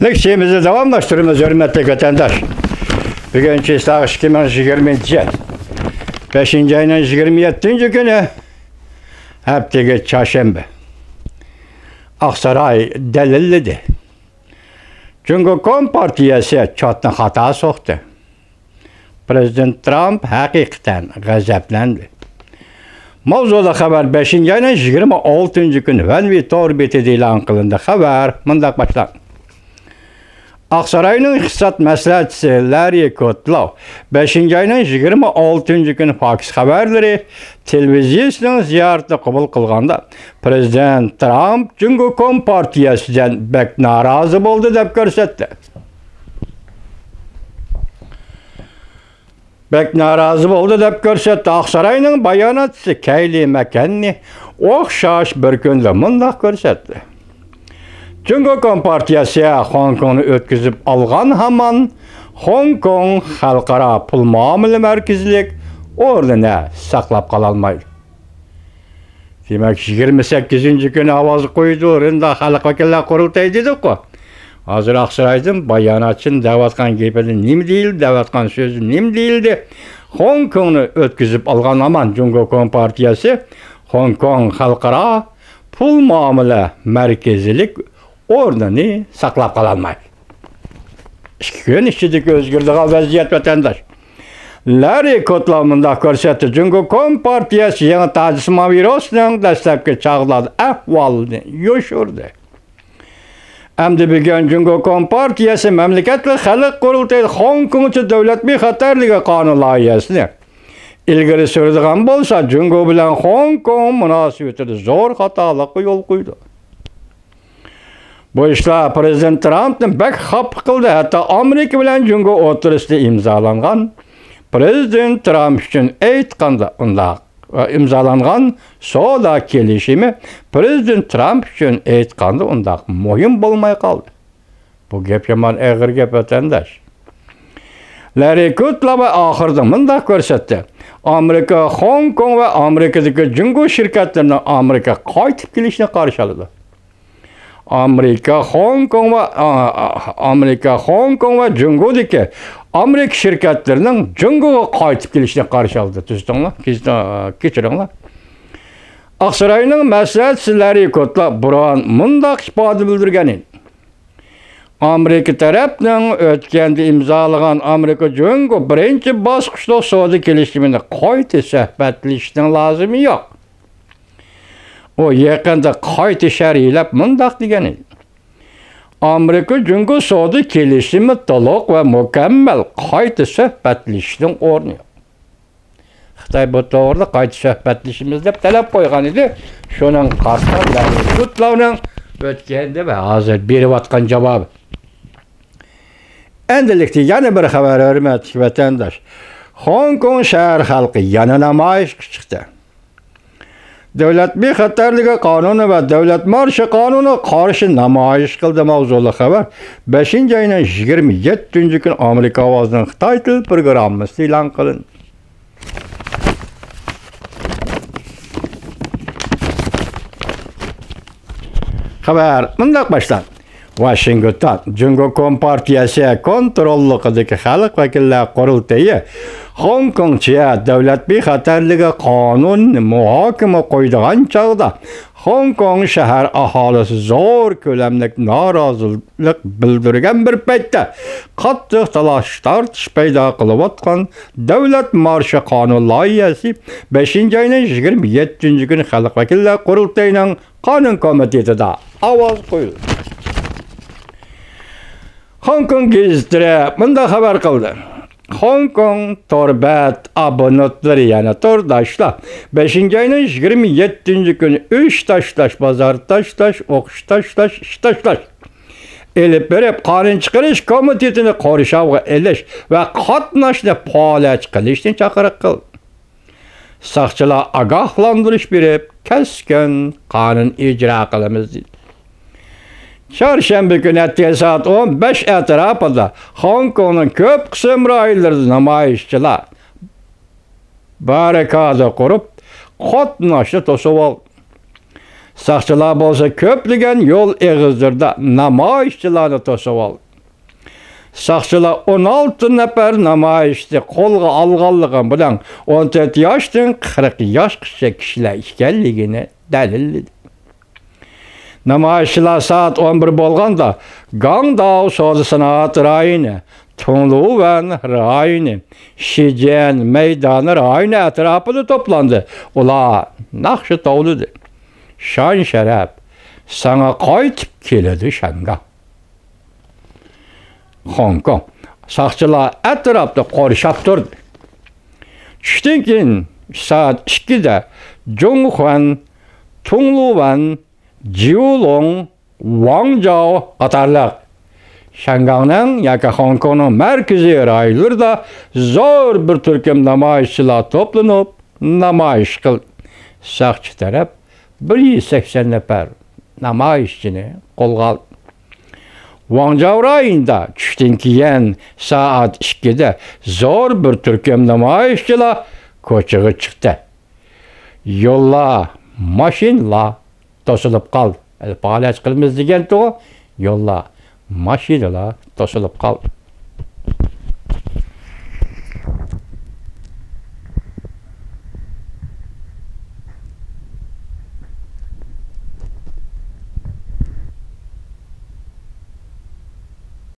Leksiyemizi davamlaştırıyoruz hürmetli vatandaş. Bugün Çiğstağ 2020 yıl 5. ayının 27. günü Hepteki Çarşamba. Aksaray delilledi. Çünkü Kompartiyası çatına hata soktu. Prezident Trump hakikaten gazaplandı. Mavzuda haber 5. ayının 26. günü Venvi Torbeti ilan kılındı. Haber mındak başlar. Aksaray'ın İqtisat Məsləhətçisi Larry Kudlow 5. ayının 26. günü Fox haberleri televiziyasının ziyaretini kabul kılganda Prezident Trump Cumhur Kompartiyasıdan bek narazı oldu dep görsetdi. Bek narazı oldu dep görsetdi. Aksaray'ın bayanatçısı Kayleigh McEnany oxşaş bir günde mındak görsetdi. Cumhur Kompartiyası Hong Kong'u ötküzüp algan haman Hong Kong Halkara Pul Muamele Merkezlik orduna saklap kalalmaydı. Demek 28. günü avazı koydu, orada halk vakiller kurultay dedik o. Hazır Aksaray'ın bayanatçının davatkan gepeli nim değil, davatkan sözü nim değildi. Hong Kong'u ötküzüp algan haman Cumhur Kompartiyası Hong Kong Halkara Pul Muamele Merkezlik ordunu saklap kalanmaydı. İki gün içindeki özgürlüğe vaziyet vatandaş. Larry Kudlow'da görsetti. Cumhur Kompartiyası yanı Tacısma virüsünün destekli çağladı. Ahvalını yoşurdu. Hem de bugün Cumhur Kompartiyası Memleket ve Halk Kurultayı Hong Kong'u devlet bir hatarlığı kanun layihesini ilgili sürdüğün bolsa Cumhur bilen Hong Kong münasebeti zor hatalıkı yol koydu. Bu işler Prezident Trump'ın bek hap kıldı. Hatta Amerika bilen Cumhur oturuşta imzalangan Prezident Trump için aytkanda imzalangan soda kelişimi Prezident Trump için aytkanda unda muhim bolmay kaldı. Bu gep yaman ağır gep vatandaş. Larry Kudlow ahırda mındak görsetti. Amerika, Hong Kong ve Amerika'daki Cumhur şirketlerine Amerika kayıt gelişine karşıladı. Amerika, Hong Kong ve Cumhur'daki Amerika şirketlerinin Cumhur'a kayıt gelişine karşı aldı. Geçirinler. Aksaray'ın məsləhətçiləri Kudlow buran mındak ifade bildirgenin. Amerika tarafından ötkende imzalanan Amerika Cumhur birinci basqışda soda gelişimine kayıt söhbetleştiğinin lazımı yok. O yakında kayıt şerhiylep mındak degeni. Amerika Cumhur soda kelişimi toluk ve mükemmel kayıt söhbetleştiğinin ornu. Xitay bu doğruda kayıt söhbetleşimiz dep talep koygan idi. Şunun karşıdan Kudlow'un ötkende ve hazır biri vatkan cevabı. Endilikte yana bir haber hürmetli vatandaş. Hong Kong şehir halkı yana namayış çıktı. Devlet bir hatarlığı kanunu ve devlet marşı kanunu karşı namayış kıldı mavzulu haber. 5. ayının 27. gün Amerika avazının Xitay Dil programı ilan kılındı. Haber mındak baştan. Washington, Cumhur Kompartiyası kontrollüğündeki halk vakiller kurultayı Hong Kong'ya devlet bir hatarlığı kanun muhakeme koyduğun çağda Hong Kong şehir ahalisi zor kölemlik narazılık bildirgen bir payda katlı talaş tartış payda kılıvatkan devlet marşı kanun layihesi 5. ayının 27. gün halk vakiller kurultayının kanun komitetinde avaz koyuldu. Hong Kong gazetleri mında haber kıldı. Hong Kong torbet abonatları yani tordaşla 5. ayının 27. günü 3 taş pazar taş okuş taş elip berip kanun çıkarış komitetini koruşavga eleş ve katnaşını paylaş kılışını çakırık kıldı. Sakçılar agahlandırış berip keskin kanun icra kılımız dedi. Çarşamba günü saat 15 etrafında Hong Kong'un köp kısım rayları namayışçılar barikada kurup katnaşlı tosuval. Saqçılar bolsa köplügen yol eğizdirde namayişçilarni to'sib oldi. Saqçılar 16 nefer namayişçi qo'lga alganligi bilan 14 yoshdan 40 yoshgacha kishilar ekanligini dalilladi. Namayişçilar saat 11 bo'lganda Gangdao Sozi-Sanoat rayoni, Tungluvan rayoni, Shijian maydoni rayoni atrofida to'plandi. Ular naqshi tovladi. Şan şərəf, sana qaytib keledi Şanga. Hong Kong. Saqçılar ətrafda qorşab durdu. Düşdən keyin saat 2-də Zhonghuan, Tungluvan, Jiulong, Guangzhou qatarlıq Şangangның yoki Hong Kongның mərkəzi rayonlarında zor bir türküm namayişçilar toplanıb namayış qildi. Saqçı tərəf 180 nefer namayişçini qo'lga oldi. Guangzhou rayonida tushdan keyin saat 2'de zor bir turkum namayişçilar ko'chaga chiqdi. Yo'llar, mashinalar to'silib qoldi. Faoliyat qilamiz degan yo'llar, mashinalar to'silib qoldi.